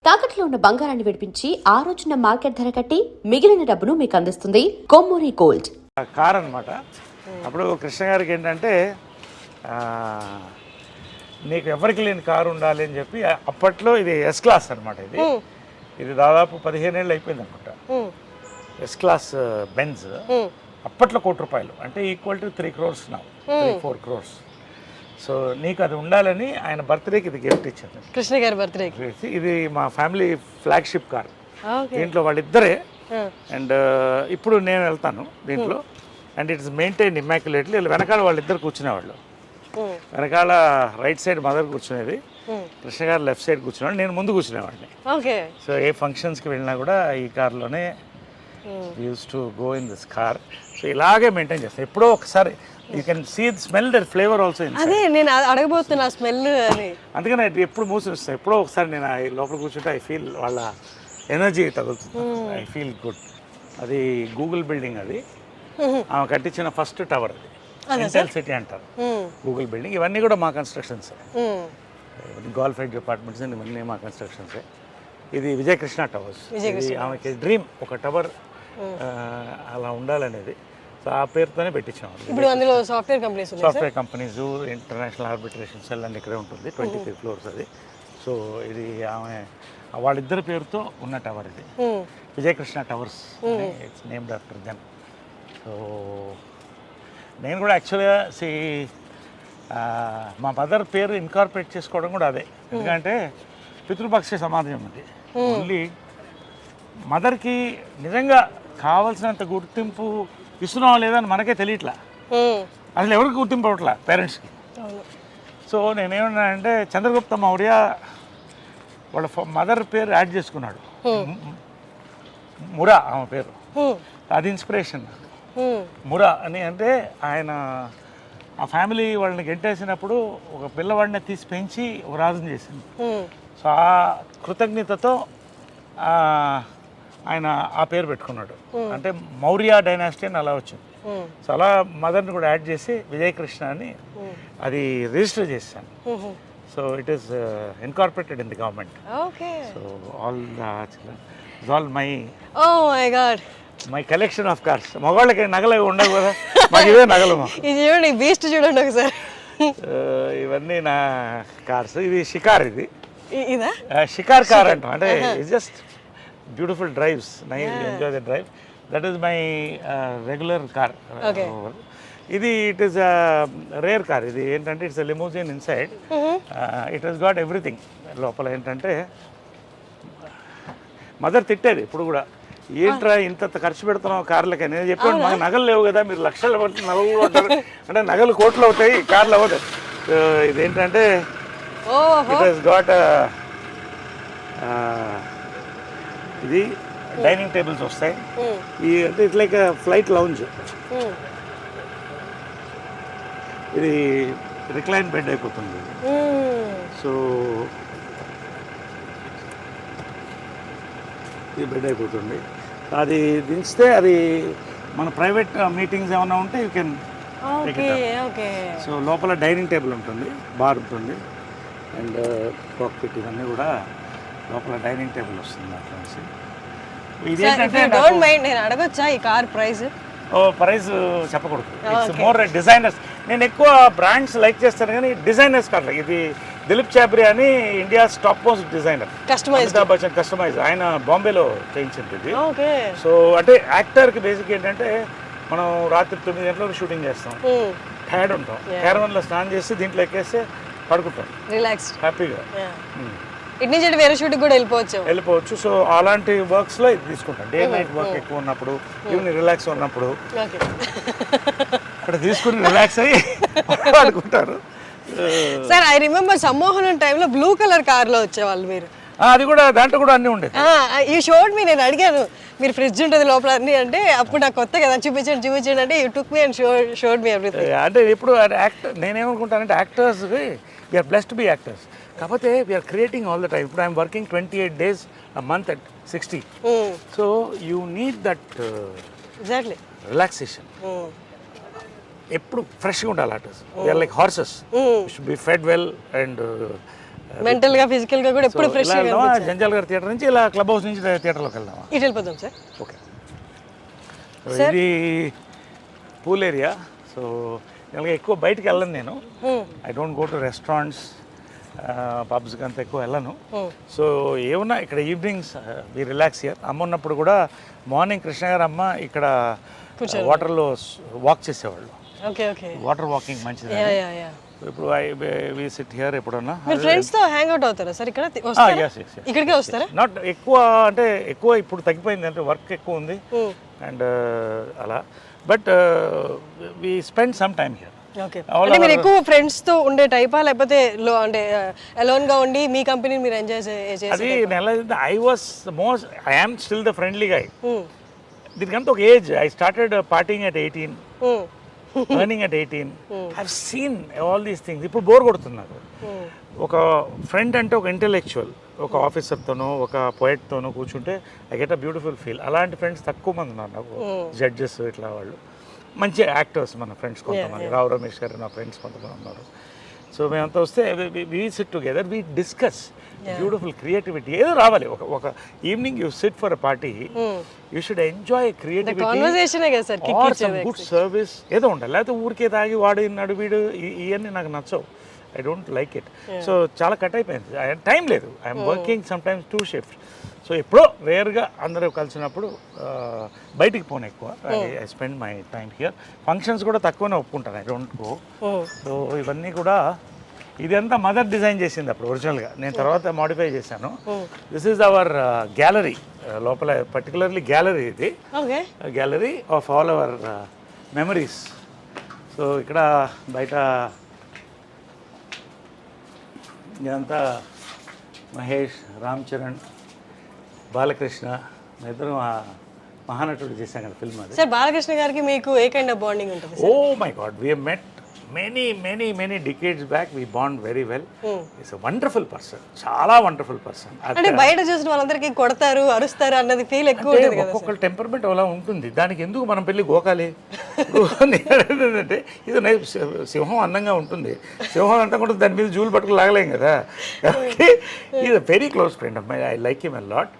తాకట్లో ఉన్న బంగారాన్ని విడిపించి ఆ రోజున మార్కెట్ ధర కట్టి మిగిలిన డబ్బును మీకు అందిస్తుంది కొమ్మూరి గోల్డ్. కార్ అనమాట. అప్పుడు కృష్ణ గారికి ఏంటంటే నీకు ఎవరికి లేని కారు ఉండాలి అని చెప్పి అప్పట్లో ఇది ఎస్ క్లాస్ అనమాట. ఇది దాదాపు 15 ఏళ్ళు అయిపోయింది అనుకుంటా. ఎస్ క్లాస్ బెంజ్ అప్పట్లో ₹1,00,00,000 అంటే ఈక్వల్ టు 3 crores నా 4 crores. సో నీకు అది ఉండాలని ఆయన బర్త్డేకి ఇది గిఫ్ట్ ఇచ్చాను, కృష్ణ గారి బర్త్డేకి. ఇది మా ఫ్యామిలీ ఫ్లాగ్షిప్ కార్. దీంట్లో వాళ్ళిద్దరే అండ్ ఇప్పుడు నేను వెళ్తాను దీంట్లో అండ్ ఇట్స్ మెయింటైన్ ఇమ్మాక్యులేట్లీ. వెనకాల వాళ్ళిద్దరు కూర్చునేవాళ్ళు. వెనకాల రైట్ సైడ్ మదర్ కూర్చునేది, కృష్ణ గారు లెఫ్ట్ సైడ్ కూర్చునేవాడు, నేను ముందు కూర్చునేవాడిని. సో ఏ ఫంక్షన్స్కి వెళ్ళినా కూడా ఈ కార్లోనే use to go in this car. So ఇలాగే మెయింటైన్ చేస్తాను. ఎప్పుడో ఒకసారి you can see the smell that flavour also. అదే నేను అడగబోతున్నా స్మెల్ అని. అందుకని ఎప్పుడు మూసిస్తాను. ఎప్పుడో ఒకసారి నేను లోపల కూర్చుంటే ఐ ఫీల్ వాళ్ళ ఎనర్జీ తగులుతుంది. I feel good. అది గూగుల్ బిల్డింగ్, అది ఆమె కట్టించిన ఫస్ట్ టవర్. అది సెంట్రల్ సిటీ అంటారు గూగుల్ బిల్డింగ్. ఇవన్నీ కూడా మా కన్స్ట్రక్షన్స్. గోల్ఫ్ ఎడ్జ్ అపార్ట్మెంట్స్ ఇవన్నీ మా కన్స్ట్రక్షన్సే. ఇది విజయకృష్ణ టవర్స్. ఇది ఆమెకి డ్రీమ్, ఒక టవర్ అలా ఉండాలనేది. సో ఆ పేరుతోనే పెట్టించాం. ఇప్పుడు అందులో software companies, international arbitration cell అని ఇక్కడే ఉంటుంది. 23 floors అది. సో ఇది ఆమె వాళ్ళిద్దరి పేరుతో ఉన్న టవర్. ఇది Vijayakrishna towers, it's named after them. So నేను కూడా యాక్చువల్గా మా మదర్ పేరు ఇన్కార్పొరేట్ చేసుకోవడం కూడా అదే. ఎందుకంటే పితృపక్ష సమాజం అది. ఓన్లీ మదర్కి నిజంగా కావాల్సినంత గుర్తింపు ఇస్తున్నావా లేదని మనకే తెలియట్లా. అసలు ఎవరికి గుర్తింపు అవ్వట్లా పేరెంట్స్కి. సో నేనేమన్నానంటే చంద్రగుప్త మౌర్య వాళ్ళ మదర్ పేరు యాడ్ చేసుకున్నాడు, మురా ఆమె పేరు. అది ఇన్స్పిరేషన్ మురా అని. అంటే ఆయన ఆ ఫ్యామిలీ వాళ్ళని గెంటేసినప్పుడు ఒక పిల్లవాడిని తీసి పెంచి ఒక రాజుని చేసింది. సో ఆ కృతజ్ఞతతో ఆయన ఆ పేరు పెట్టుకున్నాడు. అంటే మౌర్య డైనాసిటీ అని అలా వచ్చింది. సో అలా మదర్ని కూడా యాడ్ చేసి విజయకృష్ణ అని అది రిజిస్టర్ చేశాను. So it is incorporated in the government. So all my collection of cars. మగవాళ్ళకి నగలు ఉండవు కదా, మాకు ఇవే నగలు. చూడండి బీస్ట్, చూడండి ఒకసారి. ఇవన్నీ నా కార్స్. ఇది షికార్, ఇది షికార్ కార్ అంటాం. అంటే it's just beautiful drives, nice, enjoy the drive. That is my regular car. ఇది ఇట్ ఈస్ రేర్ కార్. ఇది ఏంటంటే it's limousine inside. It has got everything. లోపల ఏంటంటే మదర్ తిట్టేది ఇప్పుడు కూడా, ఏంట్రా ఇంత ఖర్చు పెడుతున్నావు కార్లకి. నేను చెప్పాను మాకు నగలు లేవు కదా, మీరు లక్షలు పడుతుంది నగలు కొంటారు అంటే నగలు కోట్లు అవుతాయి, కార్లు అవుతాయి. ఇదేంటంటే ఇట్ హస్ గాట్ ఇది డైనింగ్ టేబుల్స్ వస్తాయి. ఈ అంటే ఇట్స్ లైక్ ఫ్లైట్ లౌంజ్. ఇది రిక్లైన్ బెడ్ అయిపోతుంది. సో ఇది బెడ్ అయిపోతుంది. అది దించితే అది మన ప్రైవేట్ మీటింగ్స్ ఏమైనా ఉంటే యూ కెన్. సో లోపల డైనింగ్ టేబుల్ ఉంటుంది, బార్ ఉంటుంది అండ్ కాక్పిట్, ఇవన్నీ కూడా లోపల డైనింగ్ టేబుల్ వస్తుంది. అట్లా నేను అడగొచ్చా ఈ కార్ ప్రైస్? ప్రైస్ చెప్పకూడదు. It's more designers. నేను ఎక్కువ బ్రాండ్స్ లైక్ చేస్తాను కానీ డిజైనర్స్ కాదు. ఇది దిలీప్ చాబ్రి అని India's top most designer, Amitabh Bachchan customise. ఆయన బాంబేలో చేయించింది ఇది. సో అంటే యాక్టర్కి బేసిక్ ఏంటంటే మనం రాత్రి 9 గంటలకు షూటింగ్ చేస్తాం, టైర్డ్ ఉంటాం, క్యారవన్లో స్నానం చేసి దీంట్లో ఎక్కేస్తే పడుకుంటాం రిలాక్స్ హ్యాపీగా. ఇటు నుంచి వేరే షూటింగ్ కూడా వెళ్ళిపోవచ్చు. సో అలాంటి వర్క్స్లో ఇది తీసుకుంటాను. డే నైట్ వర్క్ ఎక్కువ ఉన్నప్పుడు, ఈవినింగ్ రిలాక్స్ ఉన్నప్పుడు అక్కడ తీసుకుని రిలాక్స్ అయ్యి పడుకుంటారు. సార్ ఐ రిమెంబర్ సమ్మోహనం టైంలో బ్లూ కలర్ కార్లో వచ్చేవాళ్ళు మీరు. అది కూడా దాంట్లో కూడా అన్నీ ఉండేది. ఈ షోడ్ మీ నేను అడిగాను మీరు ఫ్రిడ్జ్ ఉంటుంది లోపల అన్ని అంటే, అప్పుడు నాకు కొత్త కదా చూపించండి అంటే you took me and showed me everything. అంటే ఇప్పుడు యాక్టర్ నేనేమనుకుంటానంటే actors we're blessed to be actors. కాకపోతే we're creating all the time. ఇప్పుడు I'm working 28 days a month at 60. So you need that relaxation. ఎప్పుడు ఫ్రెష్గా ఉండాలి artist. We're like horses, should be fed well and mental గా physical గా కూడా ఎప్పుడు fresh గా వెళ్దామా జంజాల్ గారి థియేటర్ నుంచి ఇలా క్లబ్ హౌస్ నుంచి థియేటర్లోకి వెళ్దామా? ఇటు వెళ్ళిపోతాం సార్. ఓకే. ఇది పూల్ ఏరియా. సో ఇలాగ ఎక్కువ బయటికి వెళ్ళను నేను. I don't go to restaurants పబ్స్కి అంత ఎక్కువ వెళ్ళను. సో ఏమన్నా ఇక్కడ ఈవినింగ్స్ వి రిలాక్స్ హియర్. అమ్మ ఉన్నప్పుడు కూడా మార్నింగ్ కృష్ణ గారు అమ్మ ఇక్కడ వాటర్లో వాక్ చేసేవాళ్ళు. Okay okay. వాటర్ వాకింగ్ మంచిది. ఇప్పుడు వి సిట్ హియర్ ఎప్పుడన్నా. మీరు ఫ్రెండ్స్ తో హ్యాంగ్ అవుట్ అవుతారా సార్ ఇక్కడ? ఇక్కడికే వస్తారా? నాట్ ఎక్కువ, అంటే ఎక్కువ ఇప్పుడు తగ్గిపోయింది, అంటే వర్క్ ఎక్కువ ఉంది అండ్ అలా. But we spend some time here. Okay. అంటే మీరు ఎక్కువ ఫ్రెండ్స్ తో ఉండే టైపా లేకపోతే అంటే అలోన్ గా ఉండి మీ కంపెనీని మీరు ఎంజాయ్ చేసే? అది I was most, I am still the friendly guy. దీనికంతా ఒక age. I started partying at 18, earning at 18. I've seen all these things. ఇప్పుడు బోర్ కొడుతున్నారు. ఒక ఫ్రెండ్ అంటే ఒక ఇంటెలెక్చువల్, ఒక ఆఫీసర్తోనో ఒక పోయెట్తోనో కూర్చుంటే I get a beautiful feel. అలాంటి ఫ్రెండ్స్ తక్కువ మంది ఉన్నారు నాకు. జడ్జెస్ ఇట్లా వాళ్ళు మంచి యాక్టర్స్ మన ఫ్రెండ్స్ కొంతమంది. రావు రమేష్ గారు నా ఫ్రెండ్స్ కొంతమంది ఉన్నారు. సో మేమంతా వస్తే we sit together, we discuss beautiful creativity. ఏదో రావాలి ఒక evening. You sit for a party, you should enjoy creativity or some good service. ఏదో ఉండాలి. లేకపోతే ఊరికే తాగి వాడు ఇన్నాడు వీడు ఇవన్నీ నాకు నచ్చవు. I don't like it. So చాలా కట్ అయిపోయింది. టైం లేదు. I'm working some times 2 shifts. So ఎప్పుడో రేర్గా అందరూ కలిసినప్పుడు బయటికి పోను ఎక్కువ. I spend my time here. Functions కూడా తక్కువనే ఒప్పుకుంటాను. I don't go. సో ఇవన్నీ కూడా ఇదంతా మదర్ డిజైన్ చేసింది అప్పుడు ఒరిజినల్గా. నేను తర్వాత మాడిఫై చేశాను. This is our gallery. లోపల పర్టికులర్లీ గ్యాలరీ ఇది. Gallery of all our memories. So ఇక్కడ బయట ఇదంతా మహేష్, రామ్ చరణ్, బాలకృష్ణ, ఇద్దరు మహానటుడు చేశాం కదా ఫిల్మ్. అది సార్ బాలకృష్ణ గారికి మీకు ఏ కైండ్ ఆఫ్ బాండింగ్ ఉంటుంది? Oh my God, we have met many decades back. We bond very well. He's a wonderful person. చాలా వండర్ఫుల్ పర్సన్. అంటే బయట చూసిన వాళ్ళందరికీ కొడతారు, అరుస్తారు అన్నది ఫీల్ ఎక్కువ ఉంటుంది కదా. ఒక్కొక్కరు టెంపర్మెంట్ అలా ఉంటుంది. దానికి ఎందుకు మనం పెళ్ళి గోకాలి? అంటే ఇది సింహం అందంగా ఉంటుంది. సింహం అంతా కూడా దాని మీద జూలు పట్టుకు లాగలేం కదా. Is a very close friend of my. I like him a lot.